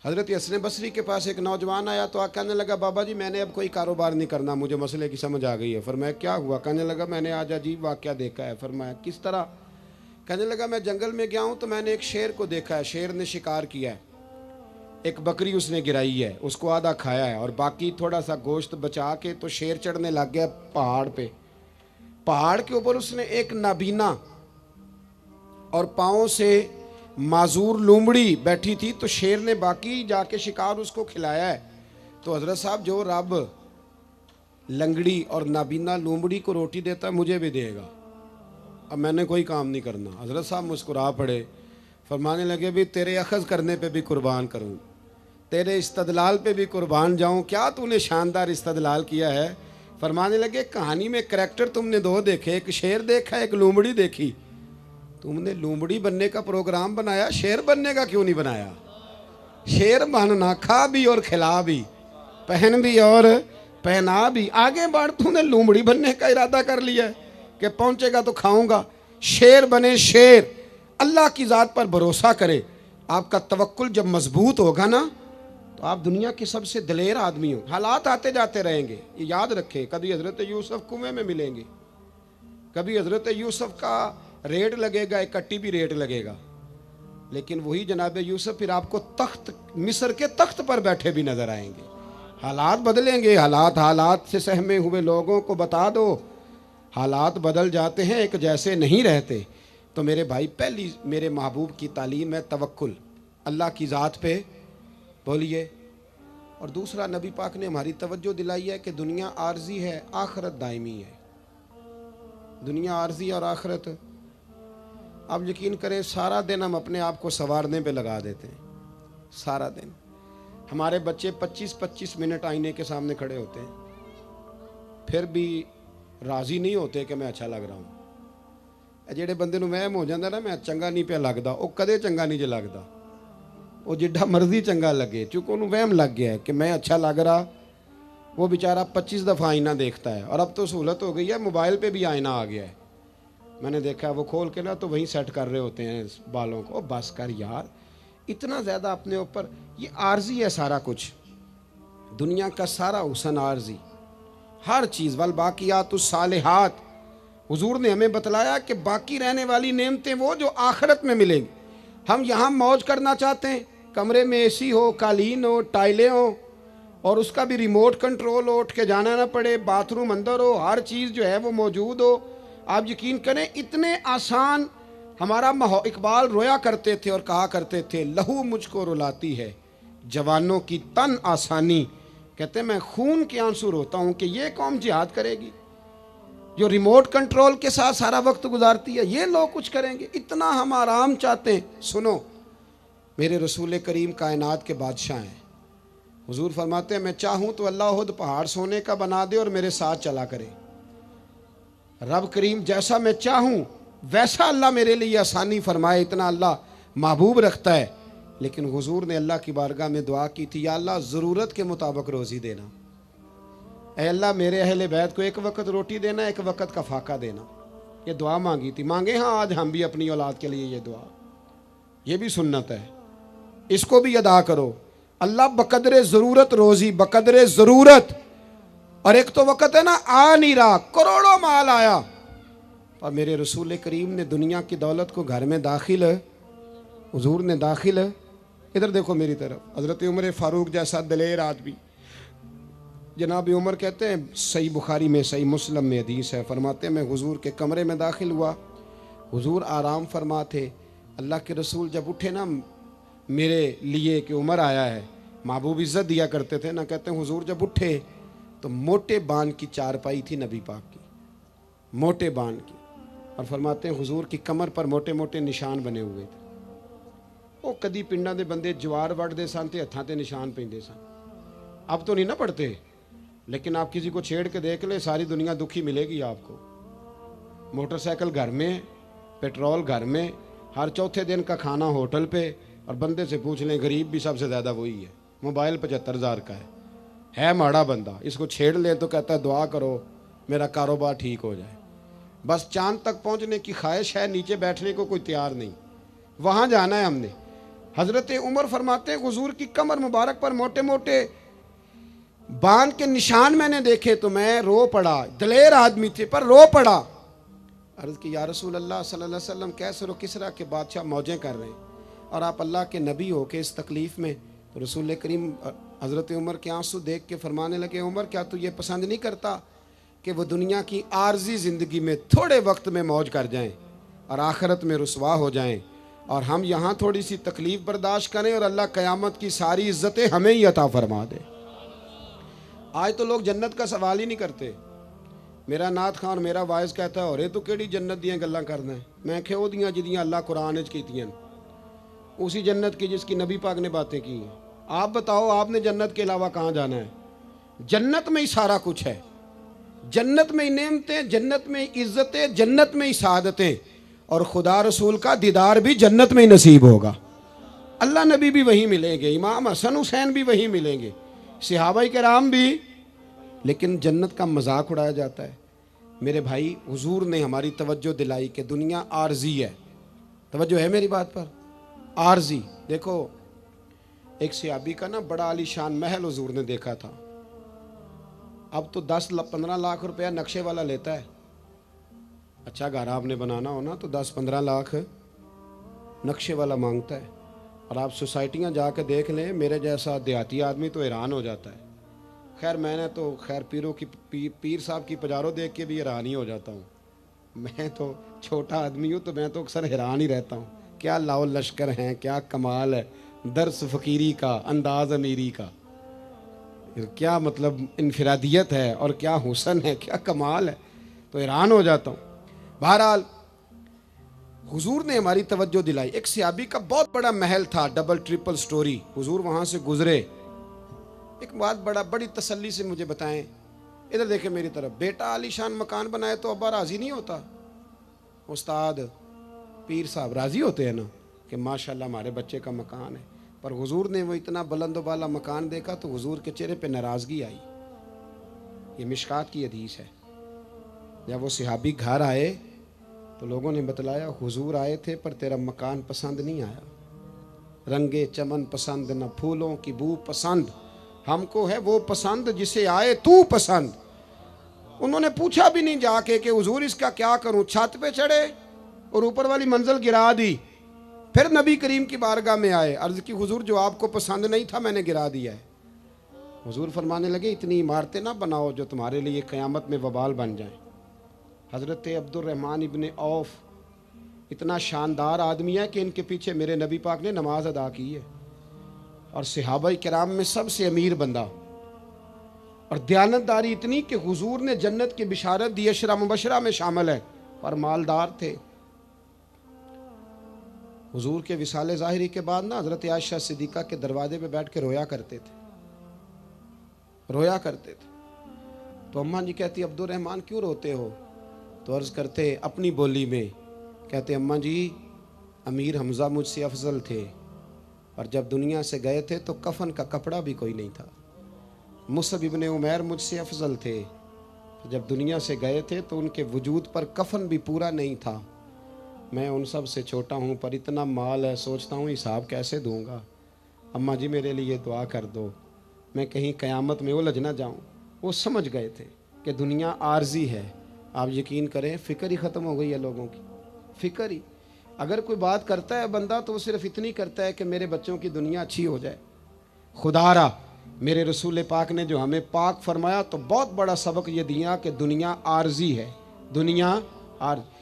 حضرت حسن بصری کے پاس ایک نوجوان آیا تو کہنے لگا بابا جی میں نے اب کوئی کاروبار نہیں کرنا، مجھے مسئلے کی سمجھ آ گئی ہے۔ فرمایا کیا ہوا؟ کہنے لگا میں نے آج عجیب واقعہ دیکھا ہے۔ فرمایا کس طرح؟ کہنے لگا میں جنگل میں گیا ہوں تو میں نے ایک شیر کو دیکھا ہے، شیر نے شکار کیا ہے، ایک بکری اس نے گرائی ہے، اس کو آدھا کھایا ہے اور باقی تھوڑا سا گوشت بچا کے تو شیر چڑھنے لگ گیا پہاڑ پہ۔ پہاڑ کے اوپر اس نے ایک نابینا اور پاؤں سے معذور لومڑی بیٹھی تھی، تو شیر نے باقی جا کے شکار اس کو کھلایا ہے۔ تو حضرت صاحب جو رب لنگڑی اور نابینا لومڑی کو روٹی دیتا ہے مجھے بھی دے گا، اب میں نے کوئی کام نہیں کرنا۔ حضرت صاحب مسکرا پڑے، فرمانے لگے بھی تیرے اخذ کرنے پہ بھی قربان کروں، تیرے استدلال پہ بھی قربان جاؤں، کیا تو نے شاندار استدلال کیا ہے۔ فرمانے لگے کہانی میں کریکٹر تم نے دو دیکھے، ایک شیر دیکھا ایک لومڑی دیکھی، تم نے لومڑی بننے کا پروگرام بنایا، شیر بننے کا کیوں نہیں بنایا؟ شیر بننا، کھا بھی اور کھلا بھی، پہن بھی اور پہنا بھی، آگے بڑھ، تم نے لومڑی بننے کا ارادہ کر لیا ہے کہ پہنچے گا تو کھاؤں گا۔ شیر بنے، شیر اللہ کی ذات پر بھروسہ کرے۔ آپ کا توکل جب مضبوط ہوگا نا تو آپ دنیا کے سب سے دلیر آدمی ہو۔ حالات آتے جاتے رہیں گے، یہ یاد رکھیں، کبھی حضرت یوسف کنویں میں ملیں گے، کبھی حضرت یوسف کا ریٹ لگے گا، ایک کٹی بھی ریٹ لگے گا، لیکن وہی جناب یوسف پھر آپ کو تخت مصر کے تخت پر بیٹھے بھی نظر آئیں گے۔ حالات بدلیں گے، حالات سے سہمے ہوئے لوگوں کو بتا دو حالات بدل جاتے ہیں، ایک جیسے نہیں رہتے۔ تو میرے بھائی پہلی میرے محبوب کی تعلیم ہے توکل، اللہ کی ذات پہ بولیے۔ اور دوسرا نبی پاک نے ہماری توجہ دلائی ہے کہ دنیا عارضی ہے، آخرت دائمی ہے۔ دنیا عارضی اور آخرت، آپ یقین کریں سارا دن ہم اپنے آپ کو سنوارنے پہ لگا دیتے ہیں، سارا دن۔ ہمارے بچے 25-25 منٹ آئینے کے سامنے کھڑے ہوتے ہیں، پھر بھی راضی نہیں ہوتے کہ میں اچھا لگ رہا ہوں۔ جڑے بندے نو وہم ہو جاتا نا میں چنگا نہیں پہ لگتا، وہ کدے چنگا نہیں جے لگتا، وہ جڈا مرضی چنگا لگے، چونکہ انہوں وہم لگ گیا ہے کہ میں اچھا لگ رہا۔ وہ بیچارہ 25 دفعہ آئینہ دیکھتا ہے، اور اب تو سہولت ہو گئی ہے، موبائل پہ بھی آئینہ آ گیا ہے، میں نے دیکھا ہے وہ کھول کے نا تو وہیں سیٹ کر رہے ہوتے ہیں بالوں کو۔ بس کر یار، اتنا زیادہ اپنے اوپر، یہ عارضی ہے سارا کچھ، دنیا کا سارا حسن عارضی، ہر چیز۔ والباقیات الصالحات، حضور نے ہمیں بتلایا کہ باقی رہنے والی نعمتیں وہ جو آخرت میں ملیں گی۔ ہم یہاں موج کرنا چاہتے ہیں، کمرے میں اے سی ہو، قالین ہو، ٹائلیں ہو، اور اس کا بھی ریموٹ کنٹرول ہو، اٹھ کے جانا نہ پڑے، باتھ روم اندر ہو، ہر چیز جو ہے وہ موجود ہو۔ آپ یقین کریں اتنے آسان ہمارا اقبال رویا کرتے تھے اور کہا کرتے تھے، لہو مجھ کو رلاتی ہے جوانوں کی تن آسانی، کہتے ہیں میں خون کے آنسو روتا ہوں کہ یہ قوم جہاد کرے گی جو ریموٹ کنٹرول کے ساتھ سارا وقت گزارتی ہے، یہ لوگ کچھ کریں گے؟ اتنا ہم آرام چاہتے ہیں۔ سنو، میرے رسول کریم کائنات کے بادشاہ ہیں، حضور فرماتے ہیں میں چاہوں تو اللہ خود پہاڑ سونے کا بنا دے اور میرے ساتھ چلا کرے۔ رب کریم جیسا میں چاہوں ویسا اللہ میرے لیے آسانی فرمائے، اتنا اللہ محبوب رکھتا ہے۔ لیکن حضور نے اللہ کی بارگاہ میں دعا کی تھی، یا اللہ ضرورت کے مطابق روزی دینا، اے اللہ میرے اہل بیت کو ایک وقت روٹی دینا، ایک وقت کا فاقہ دینا۔ یہ دعا مانگی تھی، مانگے ہاں آج ہم بھی اپنی اولاد کے لیے یہ دعا، یہ بھی سنت ہے، اس کو بھی ادا کرو۔ اللہ بقدر ضرورت روزی، بقدر ضرورت۔ اور ایک تو وقت ہے نا آ نہیں رہا، کروڑوں مال آیا، اور میرے رسول کریم نے دنیا کی دولت کو گھر میں داخل، حضور نے داخل، ادھر دیکھو میری طرف، حضرت عمر فاروق جیسا دلیر آدمی، جناب عمر کہتے ہیں صحیح بخاری میں صحیح مسلم میں حدیث ہے، فرماتے ہیں میں حضور کے کمرے میں داخل ہوا، حضور آرام فرما تھے، اللہ کے رسول جب اٹھے نا میرے لیے کہ عمر آیا ہے، محبوب عزت دیا کرتے تھے نا، کہتے ہیں حضور جب اٹھے تو موٹے بان کی چارپائی تھی نبی پاک کی، موٹے بان کی، اور فرماتے ہیں حضور کی کمر پر موٹے موٹے نشان بنے ہوئے تھے۔ وہ کدی پنڈاں دے بندے جوار وڈ دے سن تے ہتھاں تے نشان پیندے سن، اب تو نہیں نہ پڑتے، لیکن آپ کسی کو چھیڑ کے دیکھ لیں ساری دنیا دکھی ملے گی آپ کو۔ موٹر سائیکل گھر میں، پیٹرول گھر میں، ہر چوتھے دن کا کھانا ہوٹل پہ، اور بندے سے پوچھ لیں غریب بھی سب سے زیادہ وہی ہے، موبائل 75,000 کا ہے ماڑا بندہ، اس کو چھیڑ لیں تو کہتا ہے دعا کرو میرا کاروبار ٹھیک ہو جائے۔ بس چاند تک پہنچنے کی خواہش ہے، نیچے بیٹھنے کو کوئی تیار نہیں، وہاں جانا ہے ہم نے۔ حضرت عمر فرماتے ہیں حضور کی کمر مبارک پر موٹے موٹے باندھ کے نشان میں نے دیکھے تو میں رو پڑا. دلیر آدمی تھے پر رو پڑا. عرض کی یا رسول اللہ صلی اللہ علیہ وسلم کیسر و کسرا کے بادشاہ موجیں کر رہے ہیں اور آپ اللہ کے نبی ہو کے اس تکلیف میں. تو رسول کریم حضرت عمر کے آنسو دیکھ کے فرمانے لگے عمر کیا تو یہ پسند نہیں کرتا کہ وہ دنیا کی عارضی زندگی میں تھوڑے وقت میں موج کر جائیں اور آخرت میں رسوا ہو جائیں اور ہم یہاں تھوڑی سی تکلیف برداشت کریں اور اللہ قیامت کی ساری عزتیں ہمیں ہی عطا فرما دے. آج تو لوگ جنت کا سوال ہی نہیں کرتے. میرا نعت خان اور میرا وائز کہتا ہے اور تو کیڑی جنت دیاں گلاں کرنا ہے. میں کہ وہ دیاں جدیاں اللہ قرآن وچ کیتیاں اسی جنت کی جس کی نبی پاک نے باتیں کی ہیں. آپ بتاؤ آپ نے جنت کے علاوہ کہاں جانا ہے؟ جنت میں ہی سارا کچھ ہے. جنت میں ہی نعمتیں, جنت میں ہی عزتیں, جنت میں ہی سعادتیں اور خدا رسول کا دیدار بھی جنت میں ہی نصیب ہوگا. اللہ نبی بھی وہیں ملیں گے, امام حسن حسین بھی وہیں ملیں گے, صحابہ کرام بھی. لیکن جنت کا مذاق اڑایا جاتا ہے. میرے بھائی حضور نے ہماری توجہ دلائی کہ دنیا عارضی ہے. توجہ ہے میری بات پر؟ عارضی. دیکھو ایک صحابی کا نا بڑا عالی شان محل حضور نے دیکھا تھا. اب تو 10-15 لاکھ روپیہ نقشے والا لیتا ہے. اچھا گھر آپ نے بنانا ہو نا تو 10-15 لاکھ نقشے والا مانگتا ہے. اور آپ سوسائٹیاں جا کے دیکھ لیں, میرے جیسا دیہاتی آدمی تو حیران ہو جاتا ہے. خیر میں نے تو پیروں کی پیر صاحب کی پجاروں دیکھ کے بھی حیران ہی ہو جاتا ہوں. میں تو چھوٹا آدمی ہوں تو میں تو اکثر حیران ہی رہتا ہوں. کیا لاؤ لشکر ہیں, کیا کمال ہے, درس فقیری کا, انداز امیری کا, کیا مطلب انفرادیت ہے اور کیا حسن ہے, کیا کمال ہے. تو حیران ہو جاتا ہوں. بہرحال حضور نے ہماری توجہ دلائی. ایک صحابی کا بہت بڑا محل تھا, ڈبل ٹرپل سٹوری. حضور وہاں سے گزرے. ایک بات بڑی تسلی سے مجھے بتائیں, ادھر دیکھیں میری طرف. بیٹا عالی شان مکان بنائے تو ابا راضی نہیں ہوتا؟ استاد پیر صاحب راضی ہوتے ہیں نا کہ ماشاءاللہ ہمارے بچے کا مکان ہے. پر حضور نے وہ اتنا بلند و بالا مکان دیکھا تو حضور کے چہرے پہ ناراضگی آئی. یہ مشکات کی حدیث ہے. جب وہ صحابی گھر آئے تو لوگوں نے بتلایا حضور آئے تھے پر تیرا مکان پسند نہیں آیا. رنگے چمن پسند نہ پھولوں کی بو پسند, ہم کو ہے وہ پسند جسے آئے تو پسند. انہوں نے پوچھا بھی نہیں جا کے کہ حضور اس کا کیا کروں. چھت پہ چڑھے اور اوپر والی منزل گرا دی. پھر نبی کریم کی بارگاہ میں آئے, عرض کی حضور جو آپ کو پسند نہیں تھا میں نے گرا دیا ہے. حضور فرمانے لگے اتنی عمارتیں نہ بناؤ جو تمہارے لیے قیامت میں وبال بن جائیں. حضرت عبد الرحمن ابن عوف اتنا شاندار آدمی ہے کہ ان کے پیچھے میرے نبی پاک نے نماز ادا کی ہے. اور صحابہ کرام میں سب سے امیر بندہ اور دیانتداری اتنی کہ حضور نے جنت کی بشارت دی, عشرہ مبشرہ میں شامل ہے, پر مالدار تھے. حضور کے وصال ظاہری کے بعد نا حضرت عائشہ صدیقہ کے دروازے پہ بیٹھ کے رویا کرتے تھے. تو اماں جی کہتی عبد الرحمن کیوں روتے ہو؟ تو عرض کرتے اپنی بولی میں, کہتے اماں جی امیر حمزہ مجھ سے افضل تھے اور جب دنیا سے گئے تھے تو کفن کا کپڑا بھی کوئی نہیں تھا. مصعب ابن عمیر مجھ سے افضل تھے, جب دنیا سے گئے تھے تو ان کے وجود پر کفن بھی پورا نہیں تھا. میں ان سب سے چھوٹا ہوں پر اتنا مال ہے, سوچتا ہوں حساب کیسے دوں گا. اماں جی میرے لیے دعا کر دو, میں کہیں قیامت میں الجھ نہ جاؤں. وہ سمجھ گئے تھے کہ دنیا عارضی ہے. آپ یقین کریں فکر ہی ختم ہو گئی ہے لوگوں کی. فکر ہی, اگر کوئی بات کرتا ہے بندہ تو وہ صرف اتنی کرتا ہے کہ میرے بچوں کی دنیا اچھی ہو جائے. خدا را میرے رسول پاک نے جو ہمیں پاک فرمایا تو بہت بڑا سبق یہ دیا کہ دنیا عارضی ہے. دنیا عارض